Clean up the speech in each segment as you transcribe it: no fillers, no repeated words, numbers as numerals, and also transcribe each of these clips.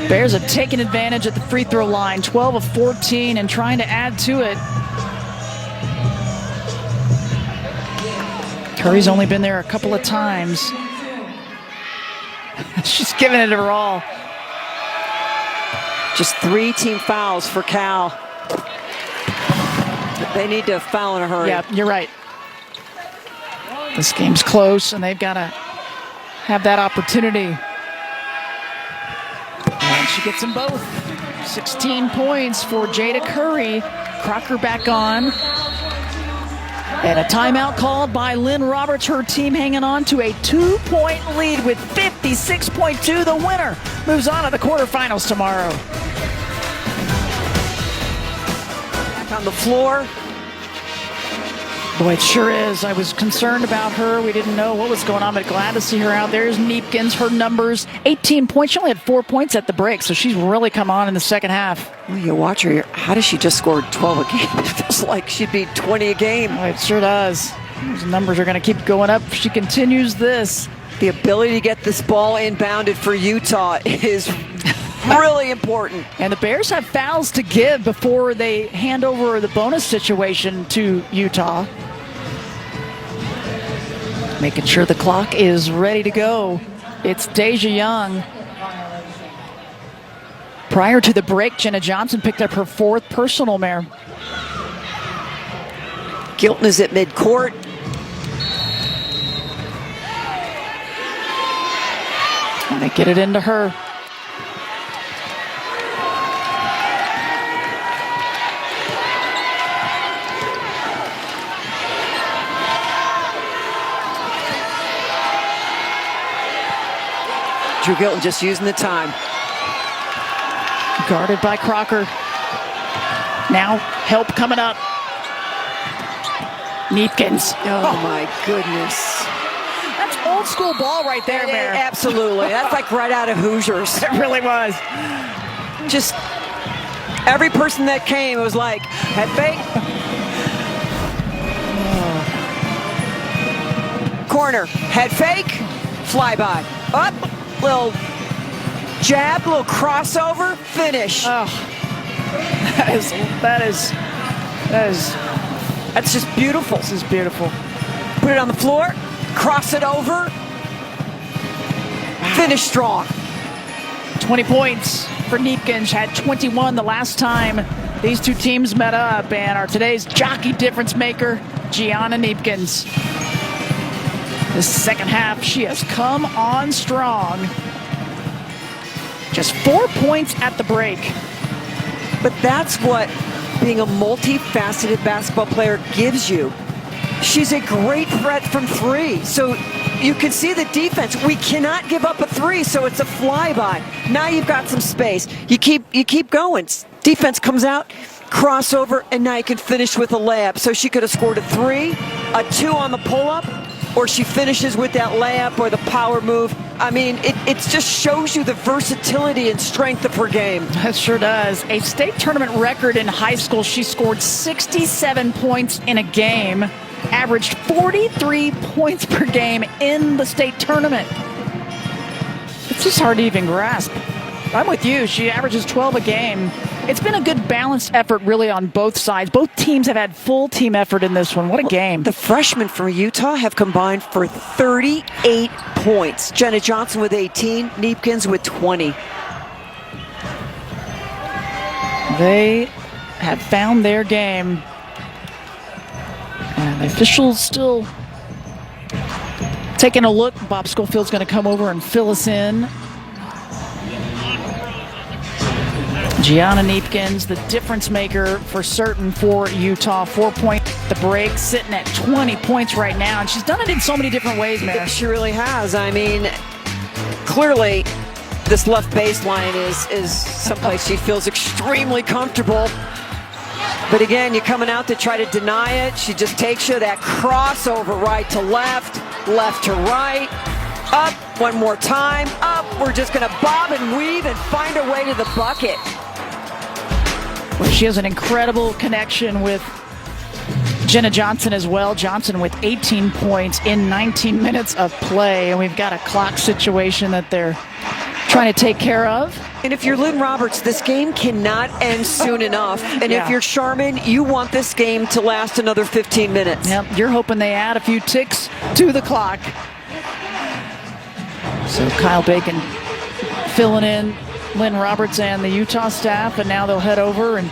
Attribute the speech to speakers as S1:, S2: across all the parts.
S1: Bears have taken advantage at the free throw line, 12 of 14, and trying to add to it. Curry's only been there a couple of times. She's giving it her all.
S2: Just 3 team fouls for Cal. They need to foul in a hurry.
S1: Yeah, you're right. This game's close, and they've got to have that opportunity. And she gets them both. 16 points for Jada Curry. Crocker back on. And a timeout called by Lynn Roberts. Her team hanging on to a 2-point lead with 56.2. The winner moves on to the quarterfinals tomorrow.
S2: Back on the floor.
S1: Boy, it sure is. I was concerned about her. We didn't know what was going on, but glad to see her out. There's Neepkins, her numbers, 18 points. She only had 4 points at the break, so she's really come on in the second half.
S2: Well, you watch her, how does she just score 12 a game? It feels like she'd be 20 a game.
S1: Oh, it sure does. Those numbers are going to keep going up if she continues this.
S2: The ability to get this ball inbounded for Utah is really important.
S1: And the Bears have fouls to give before they hand over the bonus situation to Utah. Making sure the clock is ready to go. It's Deja Young. Prior to the break, Jenna Johnson picked up her 4th personal mare.
S2: Gilton is at midcourt.
S1: And they get it into her.
S2: Drew Gilton just using the time.
S1: Guarded by Crocker. Now help coming up. Neepkins.
S2: Oh my goodness.
S1: That's old school ball right there, Mare.
S2: Absolutely. That's like right out of Hoosiers.
S1: It really was.
S2: Just every person that came was like, head fake. Corner, head fake, flyby. Up, little jab, little crossover, finish.
S1: Oh,
S2: that's just beautiful.
S1: This is beautiful.
S2: Put it on the floor, cross it over, finish strong.
S1: 20 points for Neepkins, had 21 the last time these two teams met up, and our today's jockey difference maker, Gianna Neepkins. The second half, she has come on strong. Just 4 points at the break.
S2: But that's what being a multifaceted basketball player gives you. She's a great threat from 3. So you can see the defense. We cannot give up a 3, so it's a flyby. Now you've got some space. You keep going. Defense comes out, crossover, and now you can finish with a layup. So she could have scored a 3, a 2 on the pull-up, or she finishes with that layup or the power move. I mean, it just shows you the versatility and strength of her game.
S1: That sure does. A state tournament record in high school. She scored 67 points in a game, averaged 43 points per game in the state tournament. It's just hard to even grasp. I'm with you. She averages 12 a game. It's been a good balanced effort really on both sides. Both teams have had full team effort in this one. What a game.
S2: The freshmen from Utah have combined for 38 points. Jenna Johnson with 18, Neepkins with 20.
S1: They have found their game. And the officials still taking a look. Bob Schofield's going to come over and fill us in. Gianna Neepkins, the difference maker for certain for Utah. 4 point the break, sitting at 20 points right now. And she's done it in so many different ways, man.
S2: She really has. I mean, clearly this left baseline is someplace she feels extremely comfortable. But again, you're coming out to try to deny it. She just takes you that crossover right to left, left to right. Up, one more time, up. We're just going to bob and weave and find our way to the bucket.
S1: Well, she has an incredible connection with Jenna Johnson as well. Johnson with 18 points in 19 minutes of play. And we've got a clock situation that they're trying to take care of.
S2: And if you're Lynn Roberts, this game cannot end soon enough. And if you're Charmin, you want this game to last another 15 minutes.
S1: Yep, you're hoping they add a few ticks to the clock. So Kyle Bacon filling in Lynn Roberts and the Utah staff, and now they'll head over and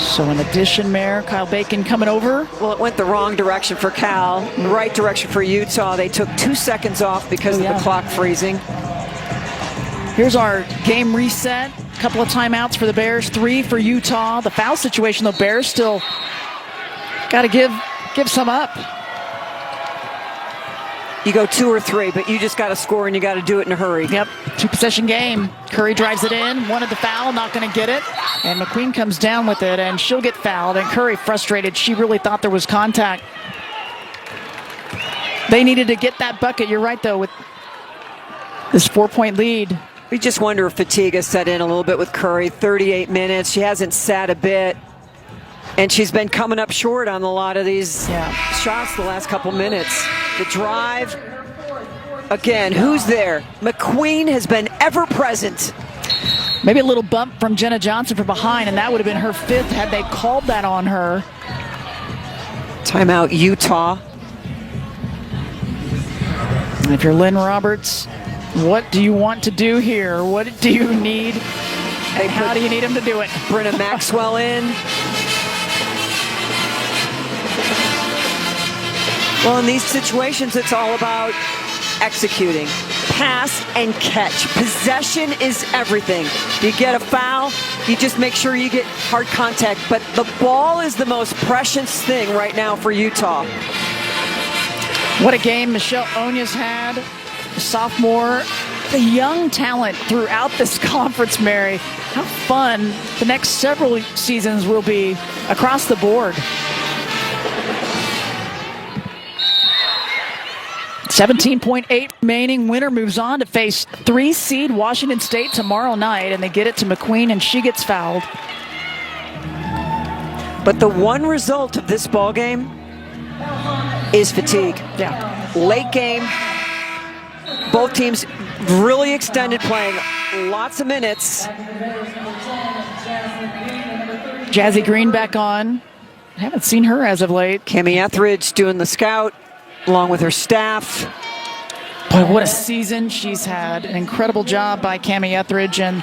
S1: so an addition there. Kyle Bacon coming over.
S2: Well, it went the wrong direction for Cal, the right direction for Utah. They took 2 seconds off because of the clock freezing.
S1: Here's our game reset. A couple of timeouts for the Bears, 3 for Utah. The foul situation, the Bears still got to give some up.
S2: You go 2 or 3, but you just got to score and you got to do it in a hurry.
S1: Yep, 2-possession game. Curry drives it in, wanted the foul, not going to get it. And McQueen comes down with it, and she'll get fouled. And Curry frustrated. She really thought there was contact. They needed to get that bucket. You're right, though, with this 4-point lead.
S2: We just wonder if fatigue has set in a little bit with Curry. 38 minutes. She hasn't sat a bit. And she's been coming up short on a lot of these shots the last couple minutes. The drive. Again, who's there? McQueen has been ever present.
S1: Maybe a little bump from Jenna Johnson from behind, and that would have been her 5th had they called that on her.
S2: Timeout, Utah.
S1: And if you're Lynn Roberts, what do you want to do here? What do you need? And how do you need him to do it?
S2: Brenna Maxwell in. Well, in these situations, it's all about executing. Pass and catch. Possession is everything. You get a foul, you just make sure you get hard contact. But the ball is the most precious thing right now for Utah.
S1: What a game Michelle Onya's had. Sophomore, the young talent throughout this conference, Mary. How fun the next several seasons will be across the board. 17.8 remaining. Winner moves on to face 3-seed Washington State tomorrow night, and they get it to McQueen, and she gets fouled.
S2: But the one result of this ball game is fatigue.
S1: Yeah.
S2: Late game. Both teams really extended playing. Lots of minutes.
S1: Jazzy Green back on. Haven't seen her as of late.
S2: Cami Etheridge doing the scout along with her staff.
S1: Boy, what a season she's had. An incredible job by Cami Etheridge and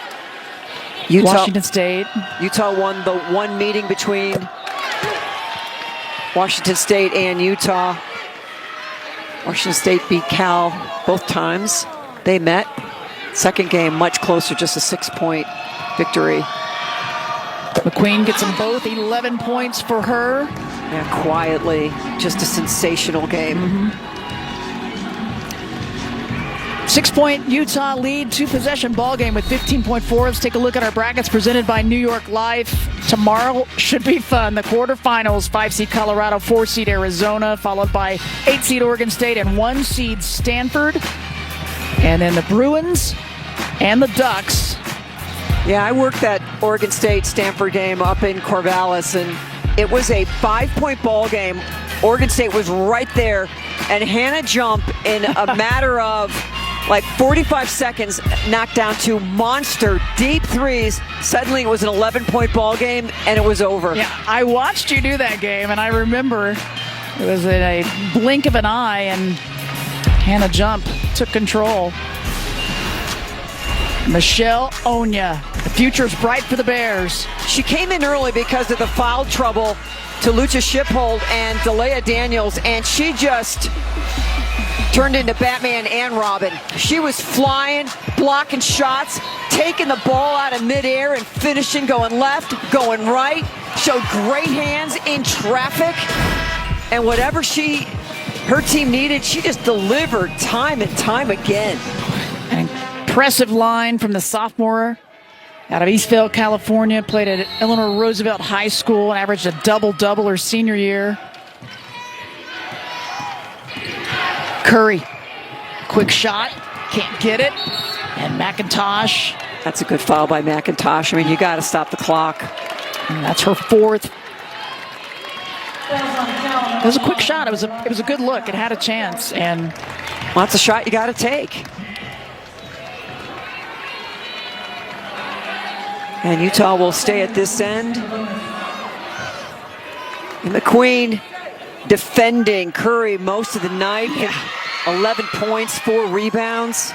S1: Washington State.
S2: Utah won the one meeting between Washington State and Utah. Washington State beat Cal both times they met. Second game, much closer, just a 6-point victory.
S1: McQueen gets them both, 11 points for her.
S2: Yeah, quietly, just a sensational game.
S1: 6-point Utah lead, 2-possession ball game with 15.4. Let's take a look at our brackets presented by New York Life. Tomorrow should be fun. The quarterfinals, 5-seed Colorado, 4-seed Arizona, followed by 8-seed Oregon State and 1-seed Stanford. And then the Bruins and the Ducks.
S2: Yeah, I worked that Oregon State-Stanford game up in Corvallis, and it was a 5-point ball game. Oregon State was right there, and Hannah Jump, in a matter of like 45 seconds, knocked down 2 monster deep threes. Suddenly it was an 11-point ball game, and it was over.
S1: Yeah, I watched you do that game, and I remember it was in a blink of an eye, and Hannah Jump took control. Michelle Onya, the future's bright for the Bears.
S2: She came in early because of the foul trouble to Lucha Shiphold and Delia Daniels, and she just turned into Batman and Robin. She was flying, blocking shots, taking the ball out of midair and finishing, going left, going right, showed great hands in traffic, and whatever her team needed, she just delivered time and time again.
S1: An impressive line from the sophomore out of Eastvale, California. Played at Eleanor Roosevelt High School and averaged a double-double her senior year. Curry, quick shot, can't get it. And McIntosh.
S2: That's a good foul by McIntosh. I mean, you got to stop the clock.
S1: And that's her 4th. It was a quick shot. It was a good look. It had a chance, and
S2: that's a shot you got to take. And Utah will stay at this end. And McQueen defending Curry most of the night. 11 points, 4 rebounds.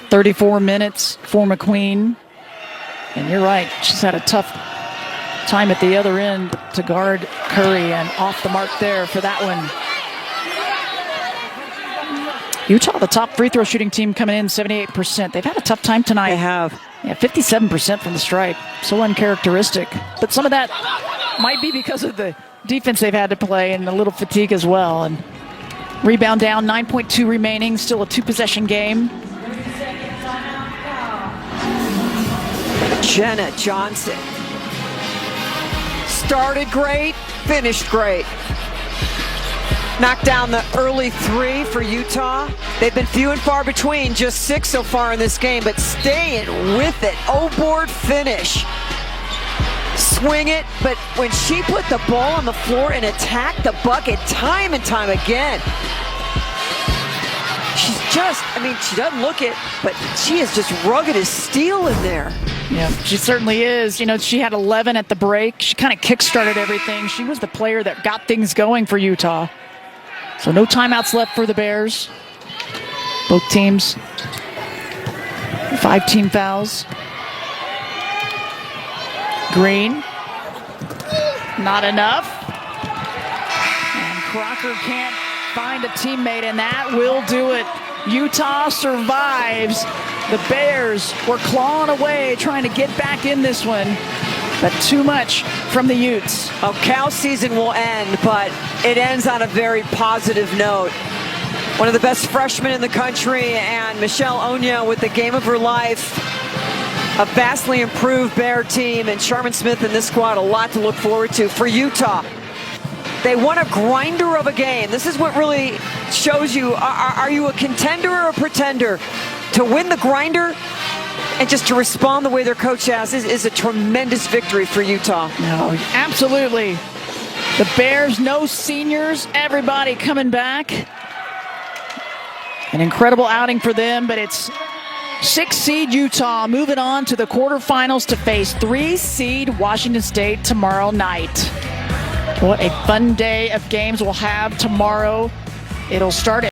S1: 34 minutes for McQueen. And you're right, she's had a tough time at the other end to guard Curry, and off the mark there for that one. Utah, the top free throw shooting team, coming in 78%. They've had a tough time tonight.
S2: They have.
S1: Yeah, 57% from the stripe. So uncharacteristic. But some of that might be because of the defense they've had to play and a little fatigue as well. And rebound down, 9.2 remaining, still a 2-possession game.
S2: Jenna Johnson. Started great, finished great. Knocked down the early 3 for Utah. They've been few and far between, just 6 so far in this game, but staying with it. O-board finish. Swing it, but when she put the ball on the floor and attacked the bucket time and time again, she's just, she doesn't look it, but she is just rugged as steel in there.
S1: Yeah, she certainly is. She had 11 at the break. She kind of kick-started everything. She was the player that got things going for Utah. So no timeouts left for the Bears. Both teams. 5 team fouls. Green. Not enough. And Crocker can't find a teammate, and that will do it. Utah survives. The Bears were clawing away, trying to get back in this one, but too much from the Utes.
S2: Oh, Cal season will end, but it ends on a very positive note. One of the best freshmen in the country, and Michelle Onya with the game of her life. A vastly improved Bear team, and Sharman Smith and this squad, a lot to look forward to. For Utah, they won a grinder of a game. This is what really shows you, are you a contender or a pretender? To win the grinder and just to respond the way their coach has is a tremendous victory for Utah.
S1: No, absolutely. The Bears, no seniors, everybody coming back. An incredible outing for them, but it's 6-seed Utah moving on to the quarterfinals to face 3-seed Washington State tomorrow night. What a fun day of games we'll have tomorrow. It'll start at